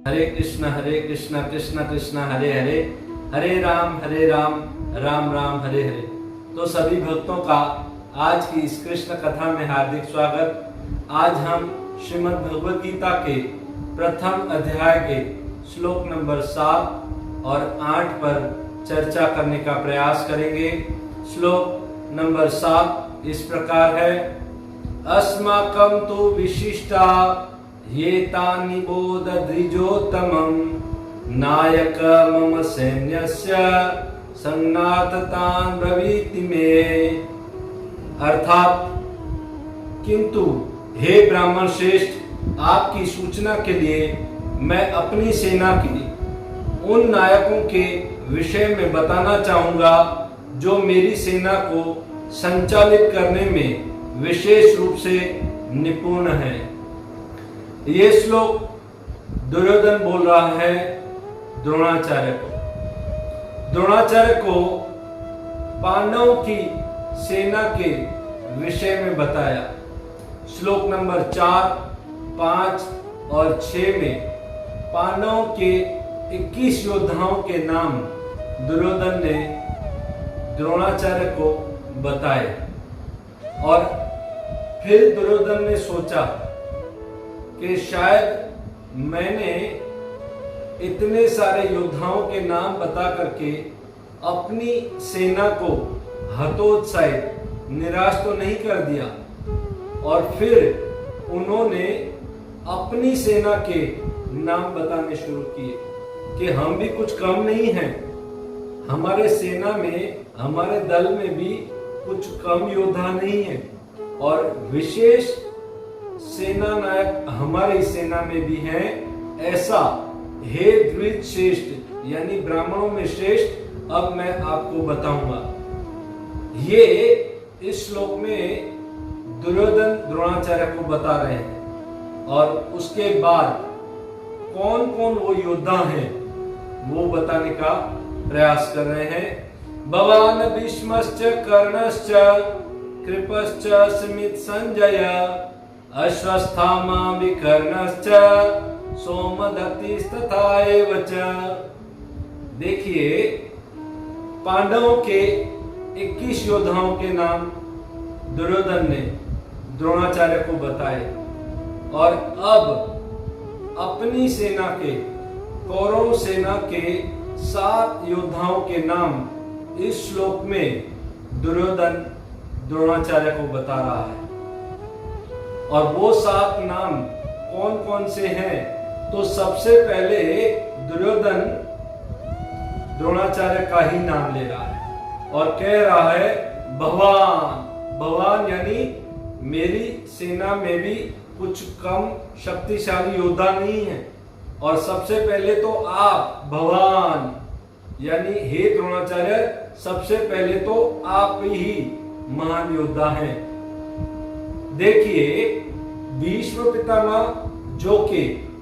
हरे कृष्णा कृष्णा कृष्णा हरे हरे, हरे राम राम राम हरे हरे। तो सभी भक्तों का आज की इस कृष्ण कथा में हार्दिक स्वागत। आज हम श्रीमद् भगवद गीता के प्रथम अध्याय के श्लोक नंबर 7 और 8 पर चर्चा करने का प्रयास करेंगे। श्लोक नंबर 7 इस प्रकार है। अस्माकं तु विशिष्टा ये तानि बोध द्विजोत्तमं नायक मम सैन्यस्य संज्ञातान् ब्रवीति मे। अर्थात किंतु हे ब्राह्मण श्रेष्ठ, आपकी सूचना के लिए मैं अपनी सेना के उन नायकों के विषय में बताना चाहूंगा जो मेरी सेना को संचालित करने में विशेष रूप से निपुण है। ये श्लोक दुर्योधन बोल रहा है द्रोणाचार्य को। द्रोणाचार्य को पांडवों की सेना के विषय में बताया। श्लोक नंबर 4, 5 और 6 में पांडवों के 21 योद्धाओं के नाम दुर्योधन ने द्रोणाचार्य को बताए। और फिर दुर्योधन ने सोचा कि शायद मैंने इतने सारे योद्धाओं के नाम बता करके अपनी सेना को हतोत्साहित निराश तो नहीं कर दिया। और फिर उन्होंने अपनी सेना के नाम बताने शुरू किए कि हम भी कुछ कम नहीं हैं, हमारे सेना में, हमारे दल में भी कुछ कम योद्धा नहीं है और विशेष सेना नायक हमारी सेना में भी हैं। ऐसा हे द्विज श्रेष्ठ यानी ब्राह्मणों में श्रेष्ठ अब मैं आपको बताऊंगा। ये इस श्लोक में दुर्योधन द्रोणाचार्य को बता रहे हैं और उसके बाद कौन कौन वो योद्धा हैं वो बताने का प्रयास कर रहे हैं। भवान भीष्मश्च कर्णश्च कृपश्च स्मित संजय अश्वस्थामा विकर्णश्च सोमदत्तिस्तथा एव च। देखिए, पांडवों के 21 योद्धाओं के नाम दुर्योधन ने द्रोणाचार्य को बताए और अब अपनी सेना के, कौरव सेना के 7 योद्धाओं के नाम इस श्लोक में दुर्योधन द्रोणाचार्य को बता रहा है। और वो 7 नाम कौन कौन से हैं? तो सबसे पहले दुर्योधन द्रोणाचार्य का ही नाम ले रहा है और कह रहा है भगवान। भगवान यानी मेरी सेना में भी कुछ कम शक्तिशाली योद्धा नहीं है और सबसे पहले तो आप भगवान यानी हे द्रोणाचार्य, सबसे पहले तो आप ही महान योद्धा हैं। देखिए, भीष्म पितामह जो कि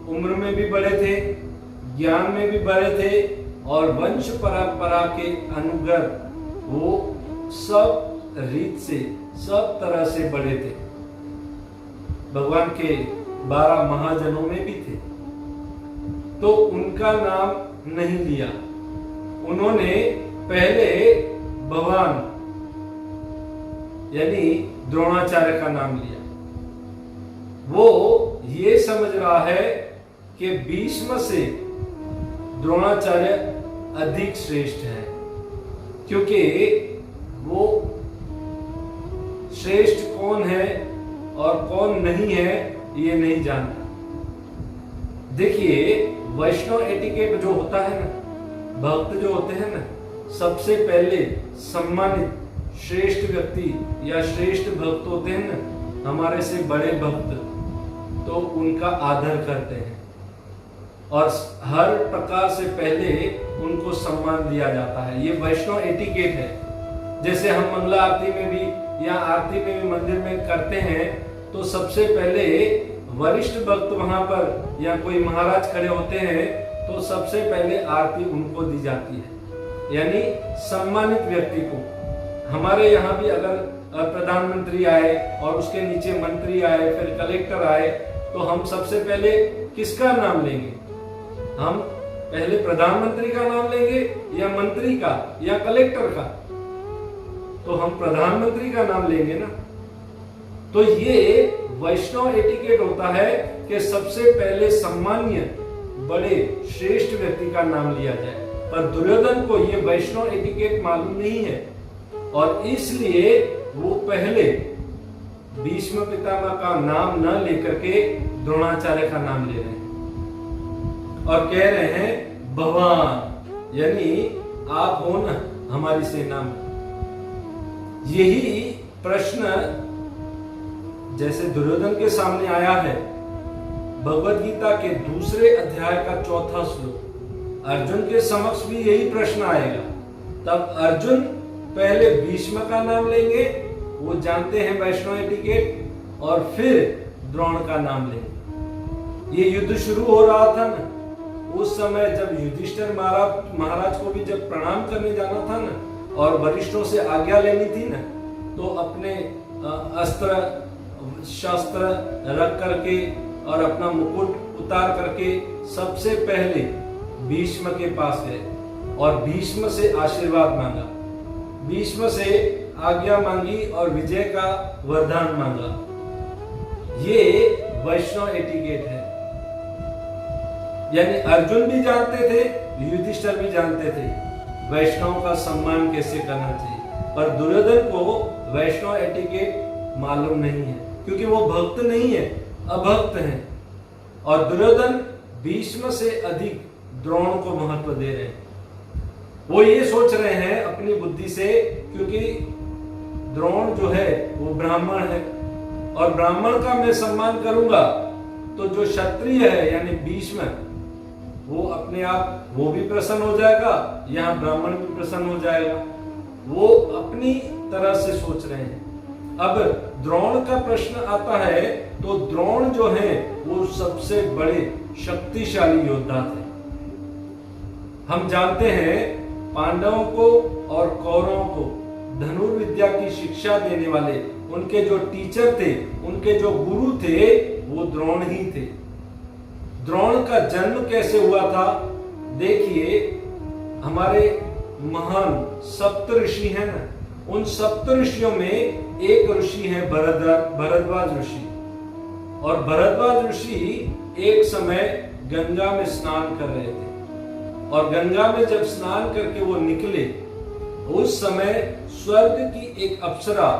उम्र में भी बड़े थे, ज्ञान में भी बड़े थे और वंश परंपरा के अनुगत वो सब रीत से, सब तरह से बड़े थे। भगवान के 12 महाजनों में भी थे, तो उनका नाम नहीं लिया। उन्होंने पहले भगवान यानी द्रोणाचार्य का नाम लिया। वो ये समझ रहा है कि भीष्म से द्रोणाचार्य अधिक श्रेष्ठ है, क्योंकि वो श्रेष्ठ कौन है और कौन नहीं है ये नहीं जानता। देखिए, वैष्णव एटिकेट जो होता है ना, भक्त जो होते हैं ना, सबसे पहले सम्मानित श्रेष्ठ व्यक्ति या श्रेष्ठ भक्त होते हैं ना, हमारे से बड़े भक्त, तो उनका आदर करते हैं और हर प्रकार से पहले उनको सम्मान दिया जाता है। ये वैष्णव एटिकेट है। जैसे हम मंगला आरती में भी या आरती में भी मंदिर में करते हैं तो सबसे पहले वरिष्ठ भक्त वहां पर या कोई महाराज खड़े होते हैं तो सबसे पहले आरती उनको दी जाती है, यानी सम्मानित व्यक्ति को। हमारे यहाँ भी अगर प्रधानमंत्री आए और उसके नीचे मंत्री आए, फिर कलेक्टर आए, तो हम सबसे पहले किसका नाम लेंगे? हम पहले प्रधानमंत्री का नाम लेंगे या मंत्री का या कलेक्टर का? तो हम प्रधानमंत्री का नाम लेंगे ना। तो ये वैष्णव एटिकेट होता है कि सबसे पहले सम्मान्य बड़े श्रेष्ठ व्यक्ति का नाम लिया जाए। पर दुर्योधन को ये वैष्णव एटिकेट मालूम नहीं है और इसलिए वो पहले भीष्म पितामह का नाम न लेकर के द्रोणाचार्य का नाम ले रहे हैं और कह रहे हैं भगवान, यानी आप हो ना हमारी सेना में। यही प्रश्न जैसे दुर्योधन के सामने आया है भगवद गीता के दूसरे अध्याय का 4वां श्लोक, अर्जुन के समक्ष भी यही प्रश्न आएगा। तब अर्जुन पहले भीष्म का नाम लेंगे, वो जानते हैं वैष्णव एटिकेट, और फिर द्रोण का नाम लेंगे। ये युद्ध शुरू हो रहा था ना, उस समय जब युधिष्ठिर महाराज को भी जब प्रणाम करने जाना था ना और वरिष्ठों से आज्ञा लेनी थी ना, तो अपने अस्त्र शस्त्र रख करके और अपना मुकुट उतार करके सबसे पहले भीष्म के पास गए और भीष्म से आशीर्वाद मांगा, भीष्म से आज्ञा मांगी और विजय का वरदान मांगा। ये वैष्णव एटिकेट है। यानी अर्जुन भी जानते थे, युधिष्ठिर भी जानते थे वैष्णव का सम्मान कैसे करना चाहिए, पर दुर्योधन को वैष्णव एटिकेट मालूम नहीं है क्योंकि वो भक्त नहीं है, अभक्त है। और दुर्योधन भीष्म से अधिक द्रोण को महत्व दे रहे हैं। वो ये सोच रहे हैं अपनी बुद्धि से, क्योंकि द्रोण जो है वो ब्राह्मण है और ब्राह्मण का मैं सम्मान करूंगा तो जो क्षत्रिय है यानी भीष्म, वो अपने आप वो भी प्रसन्न हो जाएगा, यहाँ ब्राह्मण भी प्रसन्न हो जाएगा। वो अपनी तरह से सोच रहे हैं। अब द्रोण का प्रश्न आता है तो द्रोण जो है वो सबसे बड़े शक्तिशाली योद्धा थे। हम जानते हैं पांडवों को और कौरवों को धनुर्विद्या की शिक्षा देने वाले उनके जो टीचर थे, उनके जो गुरु थे, वो द्रोण ही थे। द्रोण का जन्म कैसे हुआ था? देखिए, हमारे महान सप्त ऋषि हैं ना, उन सप्त ऋषियों में एक ऋषि है भरद्वाज ऋषि। और भरद्वाज ऋषि एक समय गंगा में स्नान कर रहे थे और गंगा में जब स्नान करके वो निकले, उस समय स्वर्ग की एक अप्सरा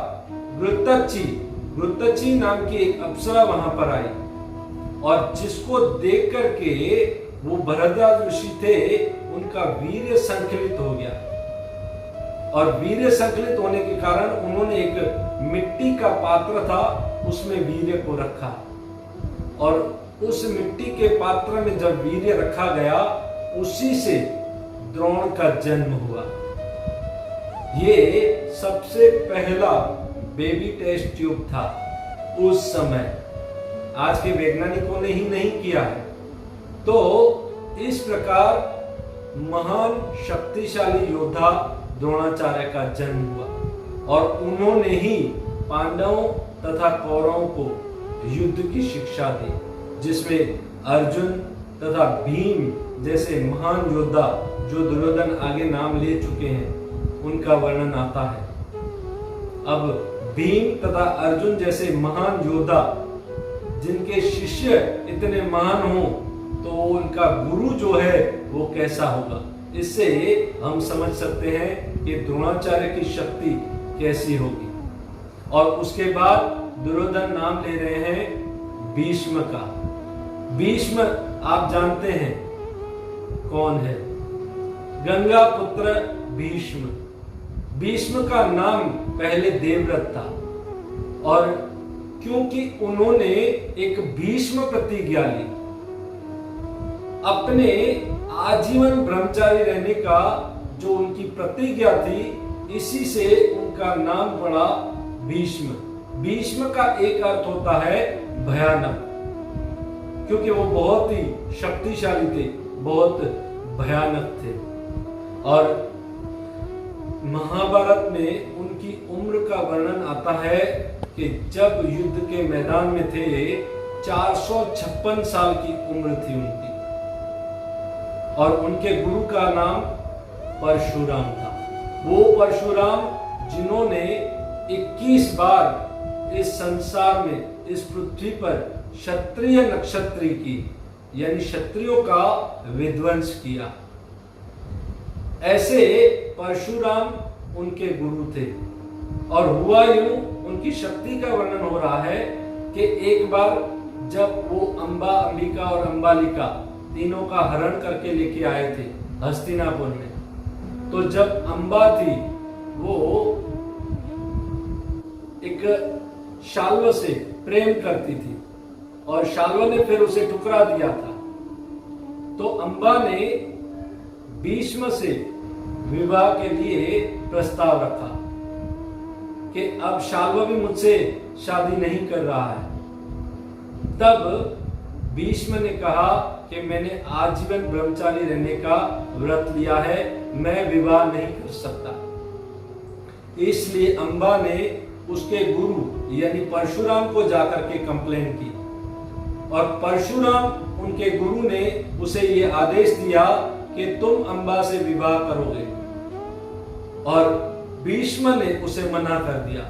वृत्तची नाम की एक अप्सरा वहां पर आई और जिसको देख करके वो भरद्वाज ऋषि थे, उनका वीर्य संकलित हो गया और वीर्य संकलित होने के कारण उन्होंने एक मिट्टी का पात्र था, उसमें वीर्य को रखा और उस मिट्टी के पात्र में जब वीर्य रखा गया, उसी से द्रोण का जन्म हुआ। ये सबसे पहला बेबी टेस्ट ट्यूब था उस समय। आज के वैज्ञानिकों ने ही नहीं किया है। तो इस प्रकार महान शक्तिशाली योद्धा द्रोणाचार्य का जन्म हुआ और उन्होंने ही पांडवों तथा कौरवों को युद्ध की शिक्षा दी, जिसमें अर्जुन तथा भीम जैसे महान योद्धा जो दुर्योधन आगे नाम ले चुके हैं, उनका वर्णन आता है। अब भीम तथा अर्जुन जैसे महान योद्धा जिनके शिष्य इतने महान हो, तो उनका गुरु जो है वो कैसा होगा। इससे हम समझ सकते हैं कि द्रोणाचार्य की शक्ति कैसी होगी। और उसके बाद दुर्योधन नाम ले रहे हैं भीष्म का। भीष्म आप जानते हैं कौन है? गंगा पुत्र भीष्म। भीष्म का नाम पहले देवव्रत था और क्योंकि उन्होंने एक भीष्म प्रतिज्ञा ली, अपने आजीवन ब्रह्मचारी रहने का जो उनकी प्रतिज्ञा थी, इसी से उनका नाम पड़ा भीष्म। भीष्म का एक अर्थ होता है भयानक, क्योंकि वो बहुत ही शक्तिशाली थे, बहुत भयानक थे। और महाभारत में उनकी उम्र का वर्णन आता है कि जब युद्ध के मैदान में थे, 456 साल की उम्र थी उनकी। और उनके गुरु का नाम परशुराम था। वो परशुराम जिन्होंने 21 बार इस संसार में, इस पृथ्वी पर क्षत्रिय नक्षत्री की, यानी क्षत्रियों का विध्वंस किया। ऐसे परशुराम उनके गुरु थे। और हुआ यूं, उनकी शक्ति का वर्णन हो रहा है कि एक बार जब वो अंबा, अंबिका और अंबालिका तीनों का हरण करके लेके आए थे हस्तिनापुर में, तो जब अंबा थी वो एक शाल्व से प्रेम करती थी और शाल्व ने फिर उसे ठुकरा दिया था। तो अंबा ने भीष्म से विवाह के लिए प्रस्ताव रखा कि अब शाल्व भी मुझसे शादी नहीं कर रहा है। तब भीष्म ने कहा कि मैंने आजीवन ब्रह्मचारी रहने का व्रत लिया है, मैं विवाह नहीं कर सकता। इसलिए अंबा ने उसके गुरु यानी परशुराम को जाकर के कंप्लेन की और परशुराम उनके गुरु ने उसे ये आदेश दिया कि तुम अंबा से विवाह करोगे, और भीष्म ने उसे मना कर दिया।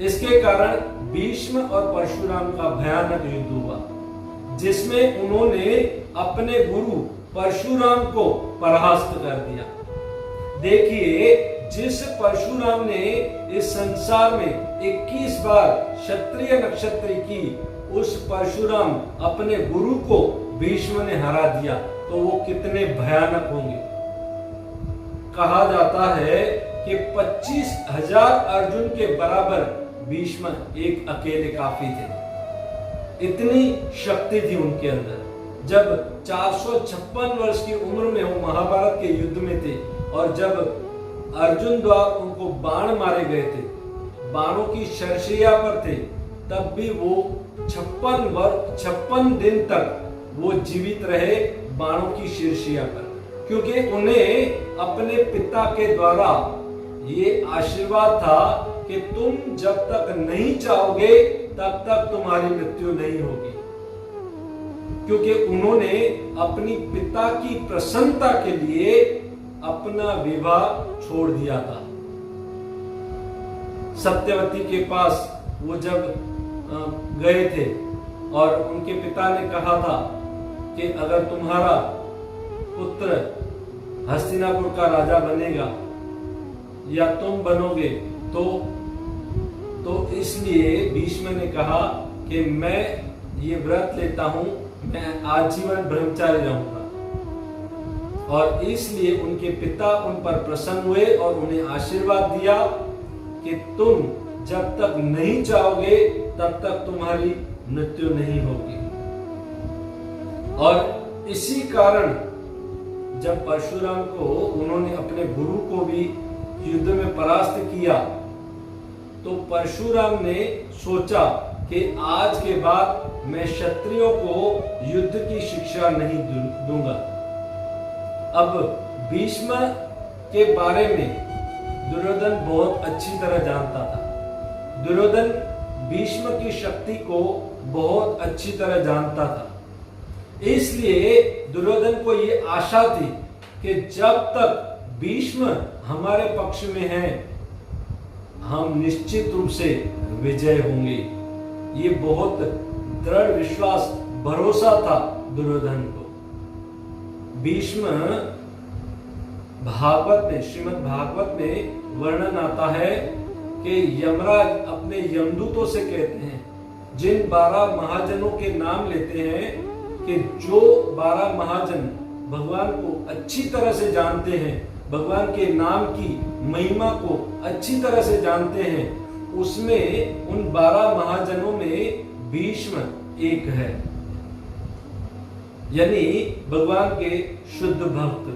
इसके कारण भीष्म और परशुराम का भयानक युद्ध हुआ, जिसमें उन्होंने अपने गुरु परशुराम को परास्त कर दिया। देखिए, जिस परशुराम ने इस संसार में 21 बार क्षत्रिय नक्षत्री की, उस परशुराम अपने गुरु को भीष्म ने हरा दिया, तो वो कितने भयानक होंगे। कहा जाता है कि 25,000 अर्जुन के बराबर भीष्म एक अकेले काफी थे। इतनी शक्ति थी उनके अंदर। जब 456 वर्ष की उम्र में वो महाभारत के युद्ध में थे और जब अर्जुन द्वारा उनको बाण मारे गए थे, बाणों की शरशैया पर थे, तब भी वो 56 दिन तक वो जीवित रहे बाणों की शरशैया पर, क्योंकि उन्हें अपने पिता के द्वारा ये आशीर्वाद था कि तुम जब तक नहीं चाहोगे तब तक तुम्हारी मृत्यु नहीं होगी। क्योंकि उन्होंने अपनी पिता की प्रसन्नता के लिए अपना विवाह छोड़ दिया था। सत्यवती के पास वो जब गए थे और उनके पिता ने कहा था कि अगर तुम्हारा पुत्र हस्तिनापुर का राजा बनेगा या तुम बनोगे तो इसलिए भीष्म ने कहा कि मैं ये व्रत लेता हूं, मैं आजीवन ब्रह्मचारी रहूंगा। और इसलिए उनके पिता उन पर प्रसन्न हुए और उन्हें आशीर्वाद दिया कि तुम जब तक नहीं चाहोगे तब तक तुम्हारी मृत्यु नहीं होगी। और इसी कारण जब परशुराम को उन्होंने अपने गुरु को भी युद्ध में परास्त किया, तो परशुराम ने सोचा कि आज के बाद मैं क्षत्रियों को युद्ध की शिक्षा नहीं दूंगा। अब भीष्म के बारे में दुर्योधन बहुत अच्छी तरह जानता था। दुर्योधन भीष्म की शक्ति को बहुत अच्छी तरह जानता था। इसलिए दुर्योधन को यह आशा थी कि जब तक भीष्म हमारे पक्ष में हैं, हम निश्चित रूप से विजय होंगे। ये बहुत दृढ़ विश्वास, भरोसा था दुर्योधन को। भीष्म भागवत में, श्रीमद् भागवत में वर्णन आता है कि यमराज अपने यमदूतों से कहते हैं, जिन 12 महाजनों के नाम लेते हैं, कि जो 12 महाजन भगवान को अच्छी तरह से जानते हैं, भगवान के नाम की महिमा को अच्छी तरह से जानते हैं, उसमें उन 12 महाजनों में भीष्म एक है, यानी भगवान के शुद्ध भक्त।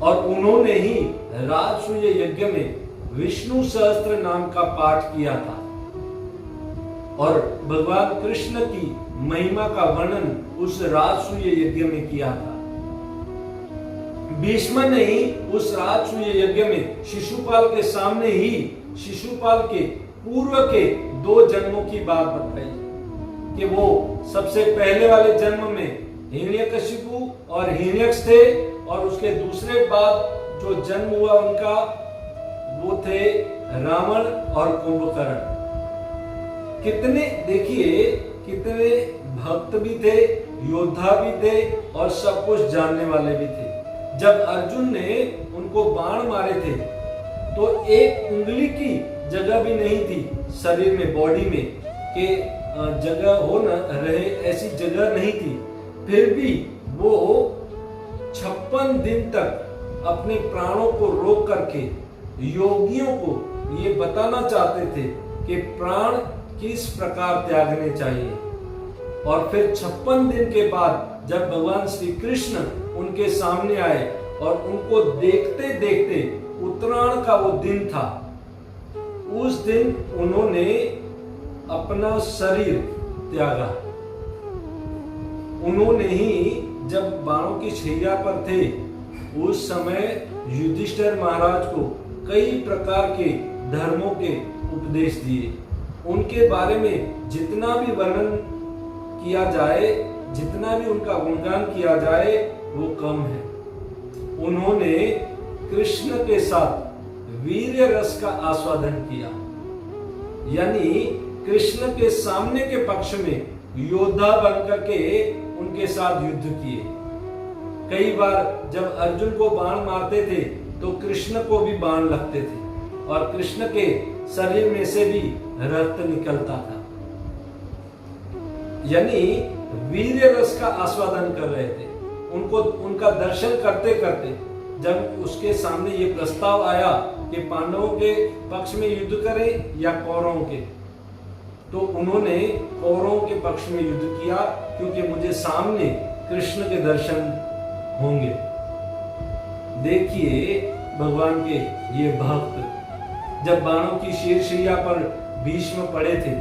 और उन्होंने ही राजसूय यज्ञ में विष्णु सहस्त्र नाम का पाठ किया था और भगवान कृष्ण की महिमा का वर्णन उस राजसूय यज्ञ में किया था। भीष्म ने ही उस राजसूय यज्ञ में शिशुपाल के सामने ही शिशुपाल के पूर्व के 2 जन्मों की बात बताई कि वो सबसे पहले वाले जन्म में हिरण्यकशिपु और हिरण्यक्ष थे, और उसके दूसरे बाद जो जन्म हुआ उनका वो थे रावण और कुंभकर्ण। कितने देखिए, कितने भक्त भी थे, योद्धा भी थे और सब कुछ जानने वाले भी थे। जब अर्जुन ने उनको बाण मारे थे तो एक उंगली की जगह भी नहीं थी शरीर में, बॉडी में कि जगह हो न रहे, ऐसी जगह नहीं थी। फिर भी वो 56 दिन तक अपने प्राणों को रोक करके योगियों को ये बताना चाहते थे कि प्राण किस प्रकार त्यागने चाहिए। और फिर 56 दिन के बाद जब भगवान श्री कृष्ण उनके सामने आए और उनको देखते देखते, उत्तरायण का वो दिन था, उस दिन उन्होंने अपना शरीर त्यागा। उन्होंने ही जब बाणों की छैया पर थे उस समय युधिष्ठिर महाराज को कई प्रकार के धर्मों के उपदेश दिए। उनके बारे में जितना भी वर्णन किया जाए, जितना भी उनका गुणगान किया जाए वो कम है। उन्होंने कृष्ण के साथ वीर्य रस का आस्वादन किया, यानी कृष्ण के सामने के पक्ष में योद्धा बनकर के उनके साथ युद्ध किए। कई बार जब अर्जुन को बाण मारते थे तो कृष्ण को भी बाण लगते थे और कृष्ण के शरीर में से भी रक्त निकलता था, यानी वीर्य रस का आस्वादन कर रहे थे। उनको उनका दर्शन करते करते जब उसके सामने ये प्रस्ताव आया कि पांडवों के पक्ष में युद्ध करें या कौरवों के, तो उन्होंने कौरवों के पक्ष में युद्ध किया, क्योंकि मुझे सामने कृष्ण के दर्शन होंगे। देखिए भगवान के ये भक्त जब बाणों की शीर्षैया पर भीष्म पड़े थे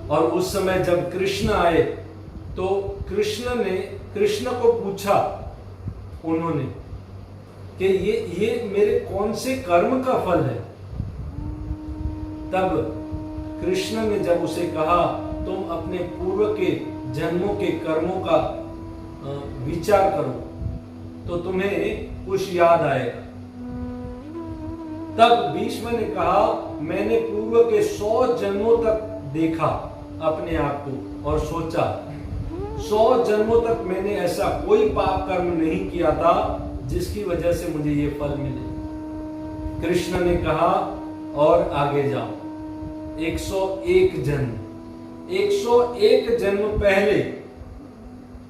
और उस समय जब कृष्ण आए तो कृष्ण को पूछा उन्होंने कि ये मेरे कौन से कर्म का फल है। तब कृष्ण ने जब उसे कहा तुम अपने पूर्व के जन्मों के कर्मों का विचार करो तो तुम्हें कुछ याद आएगा। तब भीष्म ने कहा मैंने पूर्व के 100 जन्मों तक देखा अपने आप को और सोचा 100 जन्मों तक मैंने ऐसा कोई पाप कर्म नहीं किया था जिसकी वजह से मुझे ये फल मिले। कृष्ण ने कहा और आगे जाओ, 101 जन्म पहले,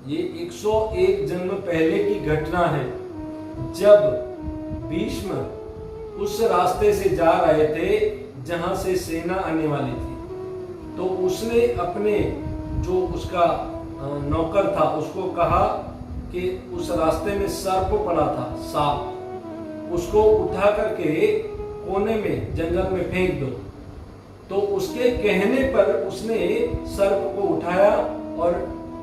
ये 101 जन्म पहले की घटना है जब भीष्म उस रास्ते से जा रहे थे जहां से सेना आने वाली थी। तो उसने अपने जो उसका नौकर था उसको कहा कि उस रास्ते में सर्प पड़ा था, सांप, उसको उठा करके कोने में जंगल में फेंक दो। तो उसके कहने पर उसने सर्प को उठाया और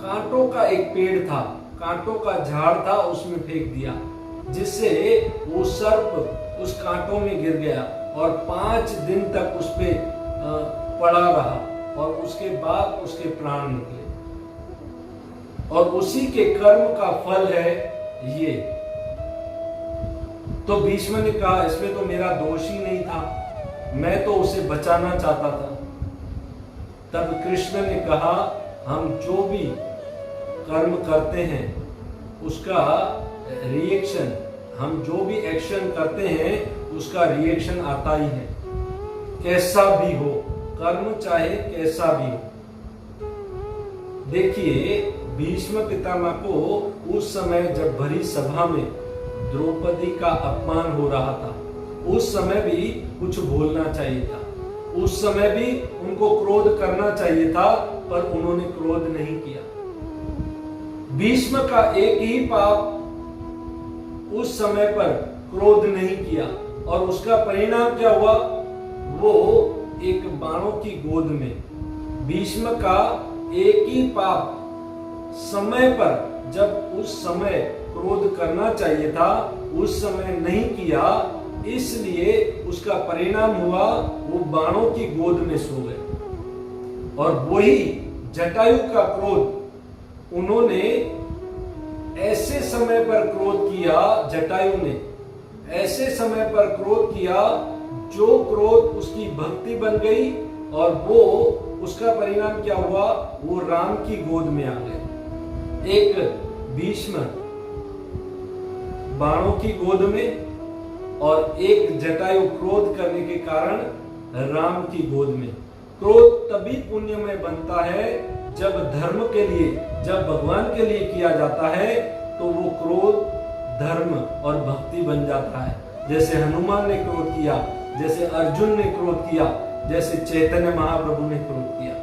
कांटों का एक पेड़ था, कांटों का झाड़ था, उसमें फेंक दिया, जिससे वो सर्प उस कांटों में गिर गया और 5 दिन तक उस पे पड़ा रहा और उसके बाद उसके प्राण निकले। और उसी के कर्म का फल है ये। तो भीष्म ने कहा इसमें तो मेरा दोष ही नहीं था, मैं तो उसे बचाना चाहता था। तब कृष्ण ने कहा हम जो भी कर्म करते हैं उसका रिएक्शन, हम जो भी एक्शन करते हैं उसका रिएक्शन आता ही है, कैसा भी हो, कर्म चाहे कैसा भी हो। देखिए भीष्म पितामह को उस समय जब भरी सभा में द्रौपदी का अपमान हो रहा था, उस समय भी कुछ बोलना चाहिए था, उस समय भी उनको क्रोध करना चाहिए था, पर उन्होंने क्रोध नहीं किया। भीष्म का एक ही पाप उस समय पर क्रोध नहीं किया और उसका परिणाम क्या हुआ, वो एक बाणों की गोद में, भीष्म का एक ही पाप समय पर, जब उस समय क्रोध करना चाहिए था उस समय नहीं किया, इसलिए उसका परिणाम हुआ वो बाणों की गोद में सो गए। और वही जटायु का क्रोध उन्होंने ऐसे समय पर क्रोध किया, जटायु ने ऐसे समय पर क्रोध किया जो क्रोध उसकी भक्ति बन गई, और वो उसका परिणाम क्या हुआ, वो राम की गोद में आ गए। एक भीष्म बाणों की गोद में, और एक जटायु क्रोध करने के कारण राम की गोद में। क्रोध तभी पुण्य में बनता है जब धर्म के लिए, जब भगवान के लिए किया जाता है, तो वो क्रोध धर्म और भक्ति बन जाता है। जैसे हनुमान ने क्रोध किया, जैसे अर्जुन ने क्रोध किया, जैसे चैतन्य महाप्रभु ने क्रोध किया,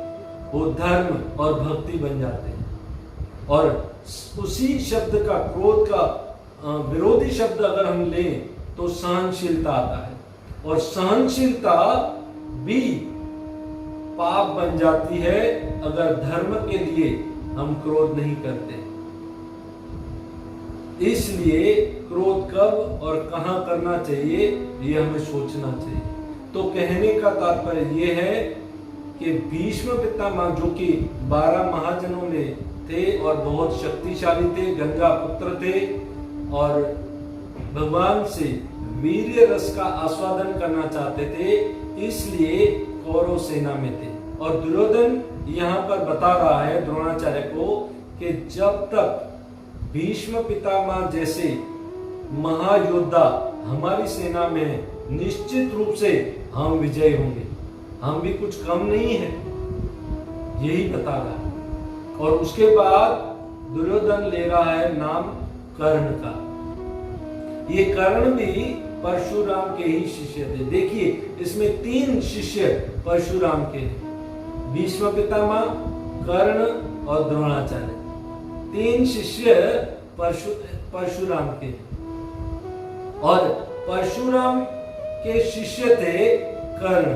वो धर्म और भक्ति बन जाते हैं। और उसी शब्द का, क्रोध का विरोधी शब्द अगर हम लें तो सहनशीलता आता है, और सहनशीलता भी पाप बन जाती है अगर धर्म के लिए हम क्रोध नहीं करते। इसलिए क्रोध कब और कहां करना चाहिए, ये हमें सोचना चाहिए। तो कहने का तात्पर्य ये है कि भीष्म पितामह, जो कि 12 महाजनों में थे और बहुत शक्तिशाली थे, गंगा पुत्र थे, और भगवान से वीर्य रस का आस्वादन करना चाहते थे, इसलिए कौरव सेना में थे। और दुर्योधन यहाँ पर बता रहा है द्रोणाचार्य को कि जब तक भीष्म पितामह जैसे महायोद्धा हमारी सेना में है, निश्चित रूप से हम विजयी होंगे, हम भी कुछ कम नहीं है, यही बता रहा है। और उसके बाद दुर्योधन ले रहा है नाम कर्ण का। ये कर्ण भी परशुराम के ही शिष्य थे। देखिए, इसमें 3 शिष्य परशुराम के हैं, भीष्म पितामह, कर्ण और द्रोणाचार्य। 3 शिष्य परशुराम के हैं, और परशुराम के शिष्य थे कर्ण।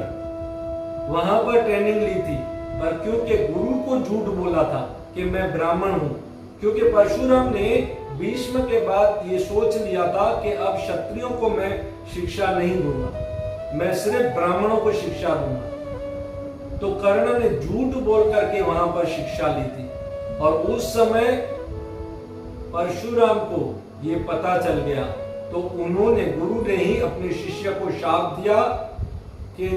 वहां पर ट्रेनिंग ली थी, पर क्योंकि गुरु को झूठ बोला था कि मैं ब्राह्मण हूं, क्योंकि परशुराम ने भीष्म के बाद ये सोच लिया था कि अब क्षत्रियों को मैं शिक्षा नहीं दूंगा, मैं सिर्फ ब्राह्मणों को शिक्षा दूंगा। तो कर्ण ने झूठ बोल करके वहां पर शिक्षा ली थी, और उस समय परशुराम को ये पता चल गया, तो उन्होंने, गुरु ने ही अपने शिष्य को शाप दिया कि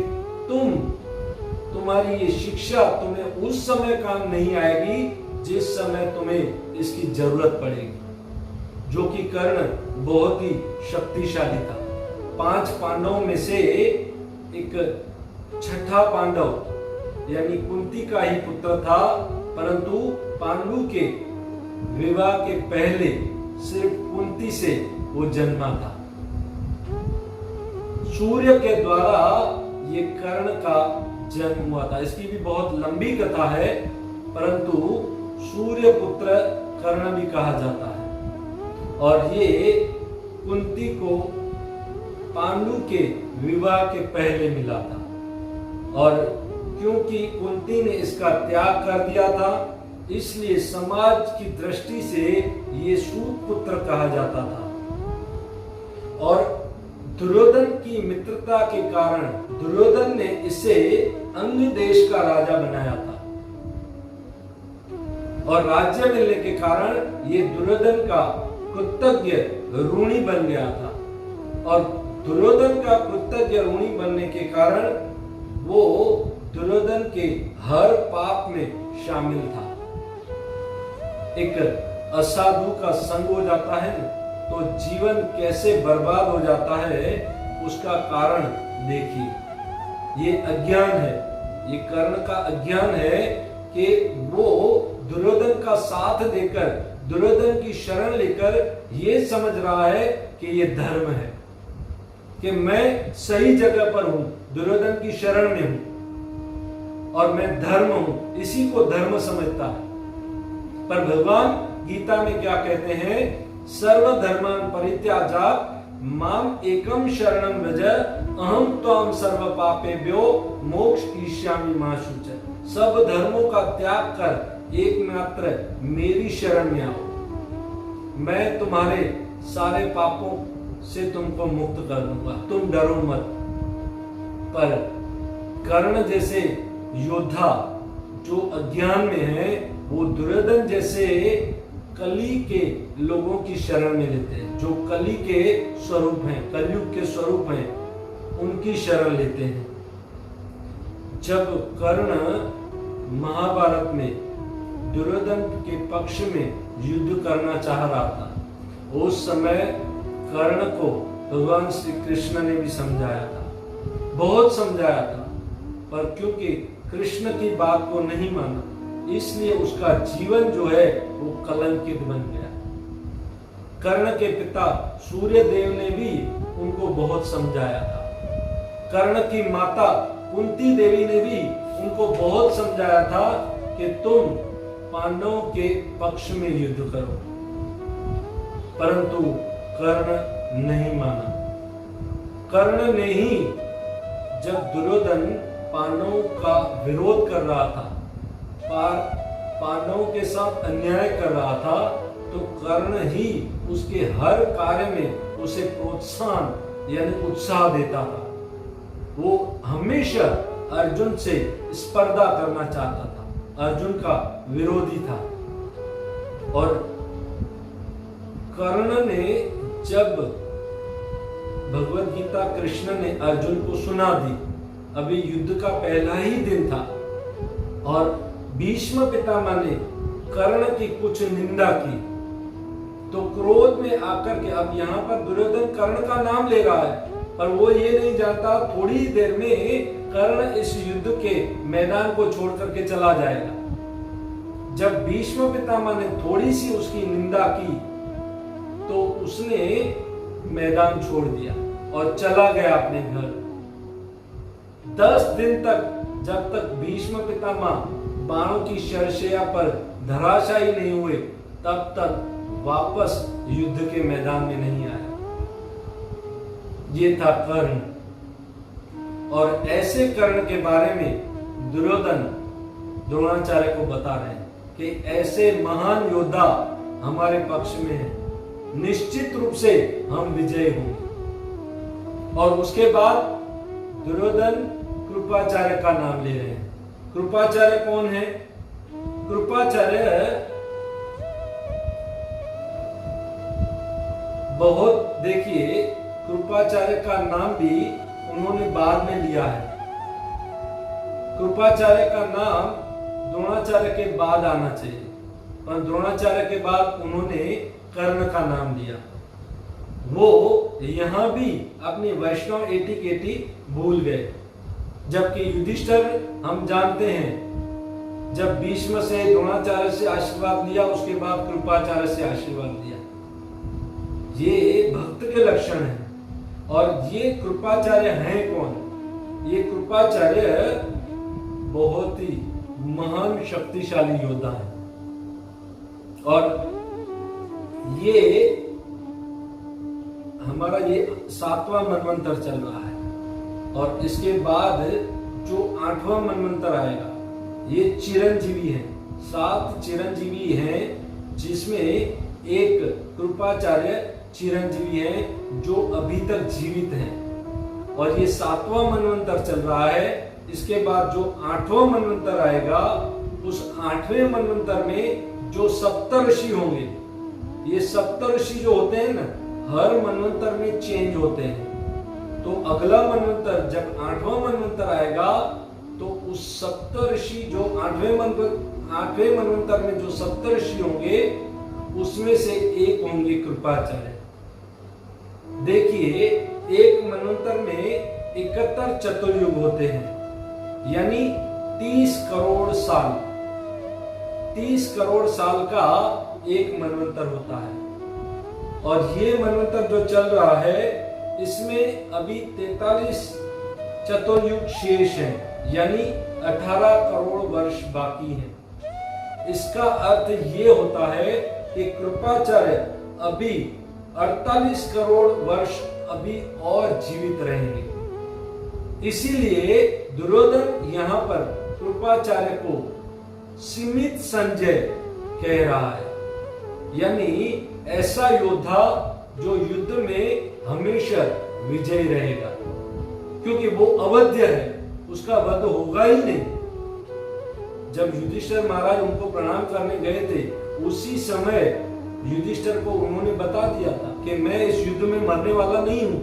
तुम्हारी ये शिक्षा तुम्हें उस समय काम नहीं आएगी जिस समय तुम्हें इसकी जरूरत पड़ेगी। जो कि कर्ण बहुत ही शक्तिशाली था। 5 पांडवों में से एक छठा पांडव यानी कुंती का ही पुत्र था, परंतु पांडु के विवाह के पहले सिर्फ कुंती से वो जन्मा था। सूर्य के द्वारा ये कर्ण का जन्म हुआ था। इसकी भी बहुत लंबी कथा है, परंतु सूर्य पुत्र कर्ण भी कहा जाता है। और ये कुंती को पांडु के विवाह के पहले मिला था, और क्योंकि कुंती ने इसका त्याग कर दिया था, इसलिए समाज की दृष्टि से ये सूत पुत्र कहा जाता था। और दुर्योधन की मित्रता के कारण दुर्योधन ने इसे अंग देश का राजा बनाया था, और राज्य मिलने के कारण ये दुर्योधन का कृतज्ञ ऋणी बन गया था। और दुर्योधन का कृतज्ञ ऋणी बनने के कारण वो दुर्योधन के हर पाप में शामिल था। एक असाधु का संग हो जाता है तो जीवन कैसे बर्बाद हो जाता है, उसका कारण देखिए। ये अज्ञान है, ये कर्ण का अज्ञान है कि वो दुर्योधन का साथ देकर, दुर्योधन की शरण लेकर ये समझ रहा है कि ये धर्म है, कि मैं सही जगह पर हूं, दुर्योधन की शरण में हूं और मैं धर्म हूं, इसी को धर्म समझता है। पर भगवान गीता में क्या कहते हैं, सर्वधर्मान् परित्याज्य माम एकम शरणं व्रज अहम त्वां सर्व पापेभ्यो मोक्षयिष्यामि मा शुचि। सब धर्मों का त्याग कर एकमात्र मेरी शरण में आओ, मैं तुम्हारे सारे पापों से तुमको मुक्त कर दूंगा, तुम डरो मत। पर कर्ण जैसे योद्धा जो अज्ञान में है, वो दुर्योधन जैसे कली के लोगों की शरण में लेते हैं, जो कली के स्वरूप हैं, कलयुग के स्वरूप हैं, उनकी शरण लेते हैं। जब कर्ण महाभारत में दुर्योधन के पक्ष में युद्ध करना चाह रहा था, उस समय कर्ण को भगवान श्री कृष्ण ने भी समझाया था, बहुत समझाया था, पर क्योंकि कृष्ण की बात को नहीं माना, इसलिए उसका जीवन जो है वो कलंकित बन गया। कर्ण के पिता सूर्य देव ने भी उनको बहुत समझाया था। कर्ण की माता कुंती देवी ने भी उनको बहुत समझाया था कि तुम पांडवों के पक्ष में युद्ध करो, परंतु कर्ण नहीं माना। कर्ण ने ही जब दुर्योधन पांडवों का विरोध कर रहा था, पांडवों के साथ अन्याय कर रहा था, तो कर्ण ही उसके हर कार्य में उसे प्रोत्साहन यानी उत्साह देता था। वो हमेशा अर्जुन से स्पर्धा करना चाहता था, अर्जुन का विरोधी था। और कर्ण ने जब भगवत गीता कृष्ण ने अर्जुन को सुना दी, अभी युद्ध का पहला ही दिन था, और भीष्म पितामह ने कर्ण की कुछ निंदा की, तो क्रोध में आकर के, अब यहाँ पर दुर्योधन कर्ण का नाम ले रहा है, पर वो ये नहीं जानता थोड़ी देर में कर्ण इस युद्ध के मैदान को छोड़ करके चला जाएगा। जब भीष्म पितामह ने थोड़ी सी उसकी निंदा की, तो उसने मैदान छोड़ दिया और चला गया अपने घर। 10 दिन तक, जब तक भीष्म पितामह बाणों की शरशैया पर धराशायी नहीं हुए, तब तक वापस युद्ध के मैदान में नहीं आया। ये था कर्ण। और ऐसे कर्ण के बारे में दुर्योधन द्रोणाचार्य को बता रहे हैं कि ऐसे महान योद्धा हमारे पक्ष में है, निश्चित रूप से हम विजयी होंगे। और उसके बाद दुर्योधन कृपाचार्य का नाम ले रहे हैं। कृपाचार्य कौन है? कृपाचार्य बहुत, देखिए, कृपाचार्य का नाम भी उन्होंने बाद में लिया है। कृपाचार्य का नाम द्रोणाचार्य के बाद आना चाहिए, पर द्रोणाचार्य के बाद उन्होंने कर्ण का नाम लिया। वो यहां भी अपनी वैष्णव एटिकेटी भूल गए, जबकि युधिष्ठिर हम जानते हैं, जब भीष्म से द्रोणाचार्य से आशीर्वाद लिया, उसके बाद कृपाचार्य से आशीर्वाद लिया। ये भक्त के लक्षण हैं। और ये कृपाचार्य हैं कौन? ये कृपाचार्य बहुत ही महान शक्तिशाली योद्धा है। और ये हमारा ये 7वां मनवंतर चल रहा है, और इसके बाद जो 8वां मनवंतर आएगा, ये चिरंजीवी है। 7 चिरंजीवी हैं, जिसमें एक कृपाचार्य चिरंजीवी है जो अभी तक जीवित हैं। और ये 7वां मनवंतर चल रहा है। इसके बाद जो 8वां मनवंतर आएगा, उस 8वें मनवंतर में जो सप्तऋषि होंगे, ये सप्तऋषि जो होते हैं ना, हर मनवंतर में चेंज होते हैं। तो अगला मनवंतर जब 8वां मनवंतर आएगा, तो उस सप्तऋषि जो 8वें मनवंतर में जो सप्तऋषि होंगे, उसमें से एक होंगे कृपाचार्य। देखिए, एक मनवंतर में 71 चतुर्युग होते हैं, यानी 30 करोड़ साल। 30 करोड़ साल का एक मनवंतर होता है। और ये मनवंतर जो चल रहा है, इसमें अभी 43 चतुर्युग शेष है, यानी 18 करोड़ वर्ष बाकी हैं। इसका अर्थ ये होता है कि कृपाचार्य अभी 48 करोड़ वर्ष अभी और जीवित रहेंगे। इसीलिए दुर्योधन यहाँ पर कृपाचार्य को सीमित संजय कह रहा है, यानी ऐसा योद्धा जो युद्ध में हमेशा विजयी रहेगा, क्योंकि वो अवध्य है, उसका वध होगा ही नहीं। जब युधिष्ठिर महाराज उनको प्रणाम करने गए थे, उसी समय युधिष्ठिर को उन्होंने बता दिया था कि मैं इस युद्ध में मरने वाला नहीं हूं।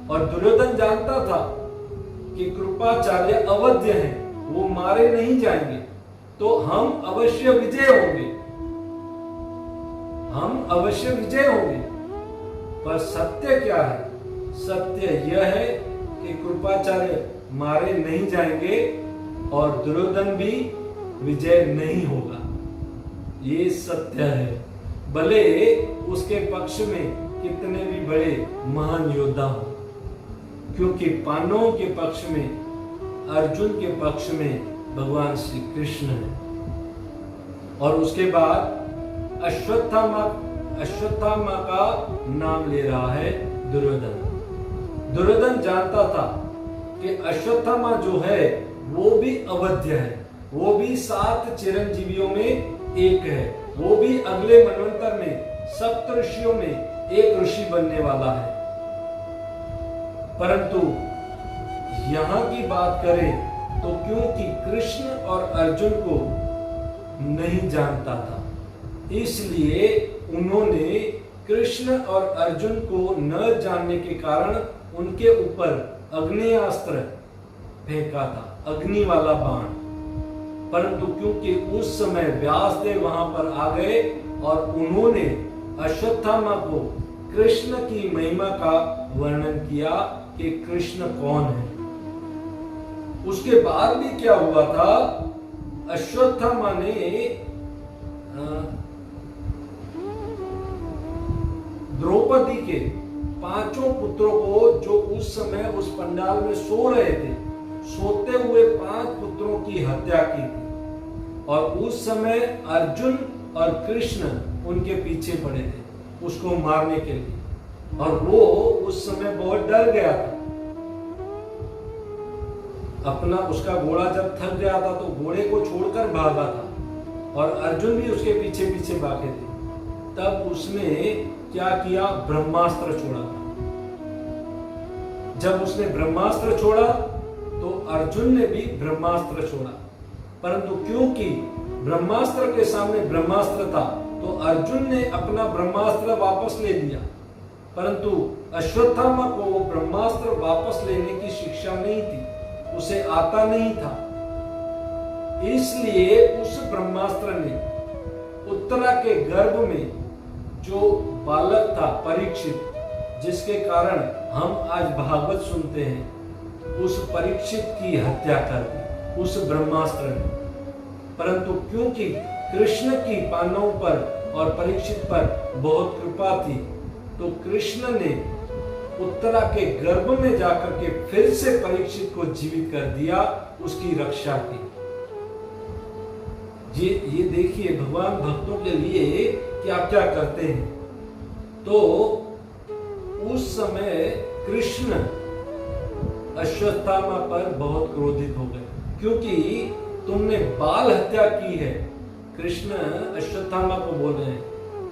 और दुर्योधन जानता था कि कृपाचार्य अवध्य हैं, वो मारे नहीं जाएंगे, तो हम अवश्य विजय होंगे, हम अवश्य विजय होंगे। पर सत्य क्या है? सत्य यह है कि कृपाचार्य मारे नहीं जाएंगे और दुर्योधन भी विजय नहीं होगा। ये सत्य है, भले उसके पक्ष में कितने भी बड़े महान योद्धा हो। क्योंकि पांडवों के पक्ष में, अर्जुन के पक्ष में भगवान श्री कृष्ण है। और उसके बाद अश्वत्थामा का नाम ले रहा है दुर्योधन। दुर्योधन जानता था कि अश्वत्थामा जो है वो भी अवध्य है, वो भी 7 चिरंजीवियों में एक है, वो भी अगले मनवंतर में सप्त ऋषियों में एक ऋषि बनने वाला है। परंतु यहां की बात करें तो क्योंकि कृष्ण और अर्जुन को नहीं जानता था, इसलिए उन्होंने कृष्ण और अर्जुन को न जानने के कारण उनके ऊपर अग्नेयास्त्र फेंका था, अग्नि वाला बाण। परंतु क्योंकि उस समय व्यासदेव वहां पर आ गए और उन्होंने अश्वत्थामा को कृष्ण की महिमा का वर्णन किया कि कृष्ण कौन है। उसके बाद भी क्या हुआ था, अश्वत्थामा ने द्रौपदी के 5 पुत्रों को, जो उस समय उस पंडाल में सो रहे थे, सोते हुए 5 पुत्रों की हत्या की थी। और उस समय अर्जुन और कृष्ण उनके पीछे पड़े थे उसको मारने के लिए, और वो उस समय बहुत डर गया था। अपना उसका घोड़ा जब थक गया था तो घोड़े को छोड़कर भागा था, और अर्जुन भी उसके पीछे पीछे भागे थे। तब उसने क्या किया, ब्रह्मास्त्र छोड़ा था। जब उसने ब्रह्मास्त्र छोड़ा तो अर्जुन ने भी ब्रह्मास्त्र छोड़ा, परंतु क्योंकि ब्रह्मास्त्र के सामने ब्रह्मास्त्र था तो अर्जुन ने अपना ब्रह्मास्त्र वापस ले लिया। परंतु अश्वत्थामा को वो ब्रह्मास्त्र वापस लेने की शिक्षा नहीं थी, उसे आता नहीं था। इसलिए उस ब्रह्मास्त्र ने उत्तरा के गर्भ में जो बालक था परीक्षित, जिसके कारण हम आज भागवत सुनते हैं, उस परीक्षित की हत्या कर दी उस ब्रह्मास्त्र ने। परंतु क्योंकि कृष्ण की पांडवों पर और परीक्षित पर बहुत कृपा थी, तो कृष्ण ने उत्तरा के गर्भ में जाकर के फिर से परीक्षित को जीवित कर दिया, उसकी रक्षा की। ये देखिए भगवान भक्तों के लिए क्या क्या करते हैं। तो उस समय कृष्ण अश्वत्थामा पर बहुत क्रोधित हो गए, क्योंकि तुमने बाल हत्या की है। कृष्ण अश्वत्थामा को बोल रहे हैं,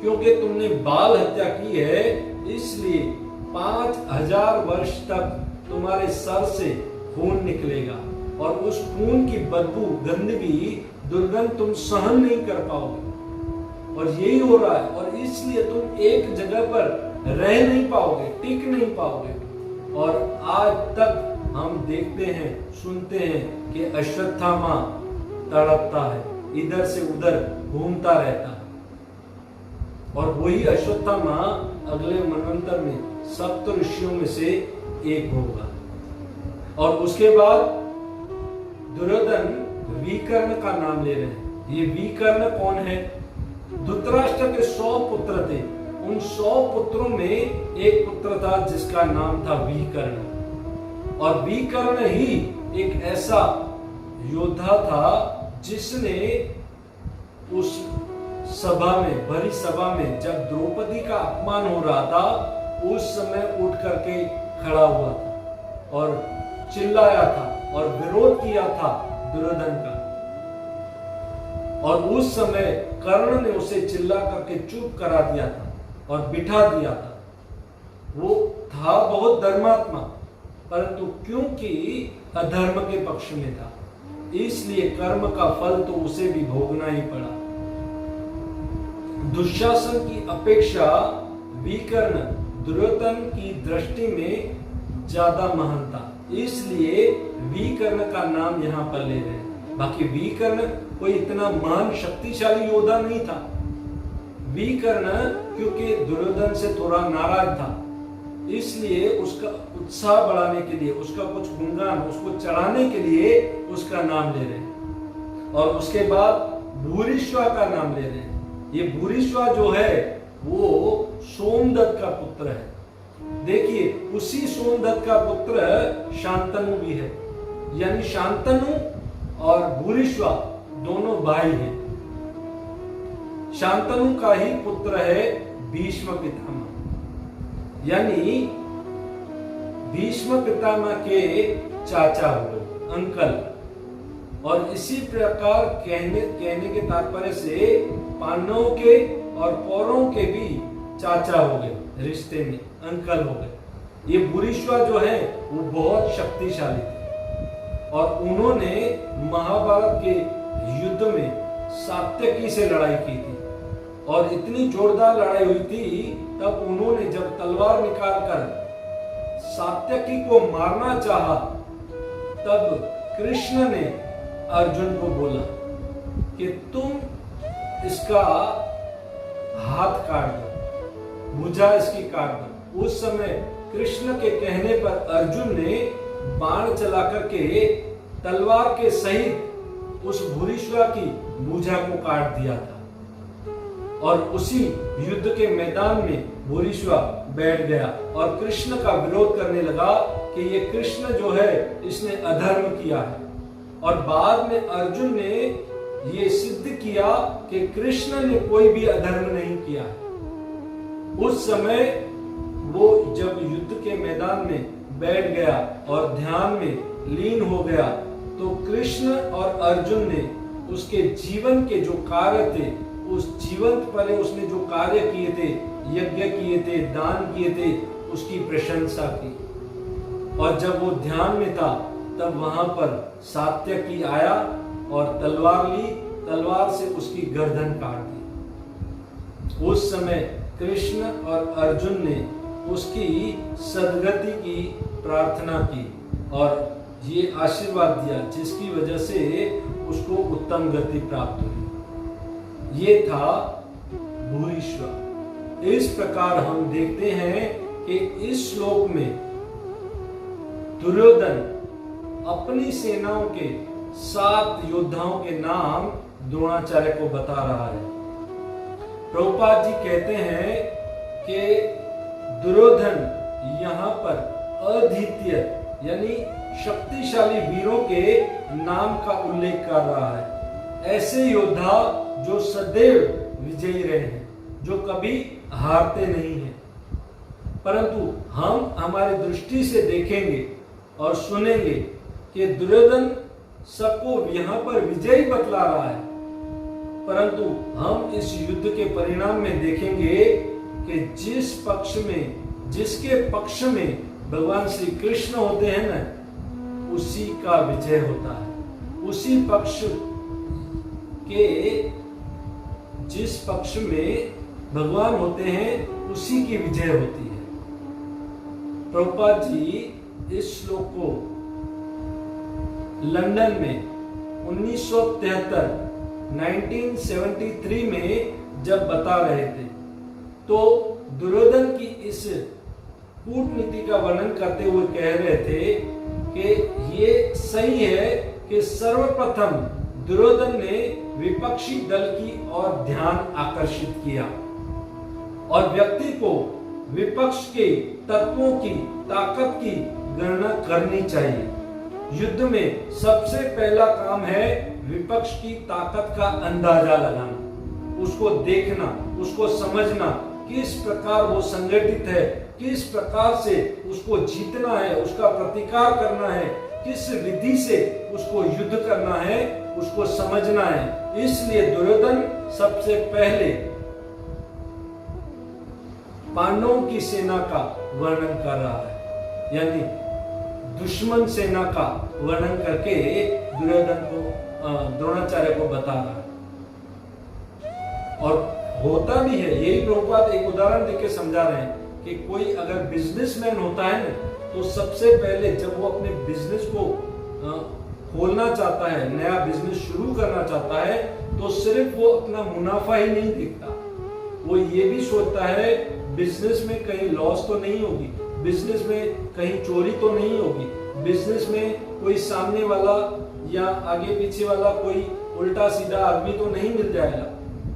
क्योंकि तुमने बाल हत्या की है, इसलिए 5000 वर्ष तक तुम्हारे सर से खून निकलेगा, और उस खून की बदबू, गंदगी, दुर्गंध तुम सहन नहीं कर पाओगे। और यही हो रहा है, और इसलिए तुम एक जगह पर रह नहीं पाओगे, टिक नहीं पाओगे। और आज तक हम देखते हैं, सुनते हैं कि अश्वत्थामा तड़पता है, इधर से उधर घूमता रहता है। और वही अश्वत्थामा अगले मनवंतर में सप्त ऋषियों में से एक होगा। और उसके बाद दुर्योधन विकर्ण का नाम ले रहे हैं। ये विकर्ण कौन है? धृतराष्ट्र के 100 पुत्र थे, उन 100 पुत्रों में एक पुत्र था जिसका नाम था विकर्ण। और विकर्ण ही एक ऐसा योद्धा था जिसने उस सभा में, भरी सभा में, जब द्रौपदी का अपमान हो रहा था, उस समय उठ करके खड़ा हुआ था और चिल्लाया था और विरोध किया था दुर्योधन का। और उस समय कर्ण ने उसे चिल्ला करके चुप करा दिया था और बिठा दिया था। वो था बहुत धर्मात्मा, परंतु क्योंकि अधर्म के पक्ष में था, इसलिए कर्म का फल तो उसे भी भोगना ही पड़ा। दुशासन की अपेक्षा विकर्ण दुर्योधन की दृष्टि में ज्यादा महान था, इसलिए विकर्ण का नाम यहाँ पर ले रहे हैं। बाकी विकर्ण कोई इतना महान शक्तिशाली योद्धा नहीं था। विकर्ण क्योंकि दुर्योधन से थोड़ा नाराज था, इसलिए उसका उत्साह बढ़ाने के लिए, उसका कुछ गुणगान उसको चढ़ाने के लिए उसका नाम ले रहे हैं। और उसके बाद भूरिश्वा का नाम ले रहे हैं। ये भूरिश्वा जो है वो सोमदत्त का पुत्र है। देखिए, उसी सोमदत्त का पुत्र शांतनु भी है, यानी शांतनु और भूरिश्वा दोनों भाई हैं। शांतनु का ही पुत्र है भीष्म पितामह, यानी भीष्म पितामह के चाचा हुए, अंकल। और इसी प्रकार कहने के तात्पर्य से पांडवों के और कौरवों के भी चाचा हो गए, रिश्ते में अंकल हो गए। ये भूरिश्वा जो है वो बहुत शक्तिशाली थे और उन्होंने महाभारत के युद्ध में सात्यकी से लड़ाई की थी और इतनी जोरदार लड़ाई हुई थी, तब उन्होंने जब तलवार निकालकर सात्यकी को मारना चाहा, तब कृष्ण ने अर्जुन को बोला कि तुम इसका हाथ काट दो, भुजा इसकी काट दो। उस समय कृष्ण के कहने पर अर्जुन ने बाण चला करके तलवार के सहित उस भूरिश्वा की भुजा को काट दिया था। और उसी युद्ध के मैदान में भूरिश्वा बैठ गया और कृष्ण का विरोध करने लगा कि ये कृष्ण जो है इसने अधर्म किया है। और बाद में अर्जुन ने ये सिद्ध किया कि कृष्ण ने कोई भी अधर्म नहीं किया। उस समय वो जब युद्ध के मैदान में बैठ गया और ध्यान में लीन हो गया, तो कृष्ण और अर्जुन ने उसके जीवन के जो कार्य थे, उस जीवन पहले उसने जो कार्य किए थे, यज्ञ किए थे, दान किए थे, उसकी प्रशंसा की। और जब वो ध्यान में था, तब वहां पर सात्यकी आया और तलवार ली, तलवार से उसकी गर्दन काट दी। उस समय कृष्ण और अर्जुन ने उसकी सद्गति की प्रार्थना की और ये आशीर्वाद दिया, जिसकी वजह से उसको उत्तम गति प्राप्त हुई। ये था भूरिश्वा। इस प्रकार हम देखते हैं कि इस श्लोक में दुर्योधन अपनी सेनाओं के 7 योद्धाओं के नाम द्रोणाचार्य को बता रहा है। प्रभुपाद जी कहते हैं कि दुर्योधन यहाँ पर अद्वितीय यानी शक्तिशाली वीरों के नाम का उल्लेख कर रहा है। ऐसे योद्धा जो सदैव विजयी रहे हैं, जो कभी हारते नहीं हैं। परंतु हम हमारी दृष्टि से देखेंगे और सुनेंगे कि दुर्योधन सबको यहाँ पर विजयी बतला रहा है, परंतु हम इस युद्ध के परिणाम में देखेंगे कि जिसके पक्ष में भगवान श्री कृष्ण होते हैं ना, उसी का विजय होता है। उसी पक्ष के जिस पक्ष में भगवान होते हैं, उसी की विजय होती है। प्रभुपाद जी इस श्लोक को लंदन में 1973 में जब बता रहे थे, तो दुर्योधन की इस कूटनीति का वर्णन करते हुए कह रहे थे कि ये सही है कि सर्वप्रथम दुर्योधन ने विपक्षी दल की ओर ध्यान आकर्षित किया और व्यक्ति को विपक्ष के तत्वों की ताकत की गणना करनी चाहिए। युद्ध में सबसे पहला काम है विपक्ष की ताकत का अंदाजा लगाना, उसको देखना, उसको समझना, किस प्रकार वो संगठित है, किस प्रकार से उसको जीतना है, उसका प्रतिकार करना है, किस विधि से उसको युद्ध करना है, उसको समझना है। इसलिए दुर्योधन सबसे पहले पांडवों की सेना का वर्णन कर रहा है, यानी दुश्मन सेना का वर्णन करके दुर्योधन को द्रोणाचार्य को बता रहा है। और होता भी है, यही प्रभुपाद एक उदाहरण देके समझा रहे हैं कि कोई अगर बिजनेसमैन होता है ना, तो सबसे पहले जब वो अपने बिजनेस को खोलना चाहता है, नया बिजनेस शुरू करना चाहता है, तो सिर्फ वो अपना मुनाफा ही नहीं देखता, वो ये भी सोचता है बिजनेस में कहीं लॉस तो नहीं होगी, बिजनेस में कहीं चोरी तो नहीं होगी, बिजनेस में कोई सामने वाला या आगे पीछे वाला कोई उल्टा सीधा आदमी तो नहीं मिल जाएगा,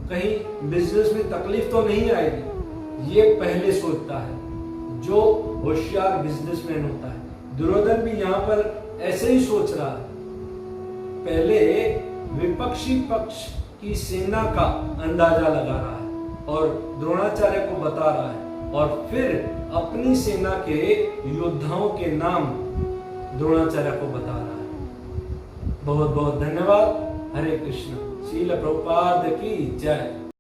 कहीं बिजनेस में तकलीफ तो नहीं आएगी। ये पहले सोचता है जो होशियार बिजनेसमैन होता है। दुर्योधन भी यहाँ पर ऐसे ही सोच रहा है, पहले विपक्षी पक्ष की सेना का अंदाजा लगा रहा है और द्रोणाचार्य को बता रहा है, और फिर अपनी सेना के योद्धाओं के नाम द्रोणाचार्य को बता रहा है। बहुत बहुत धन्यवाद। हरे कृष्ण। श्रील प्रभुपाद की जय।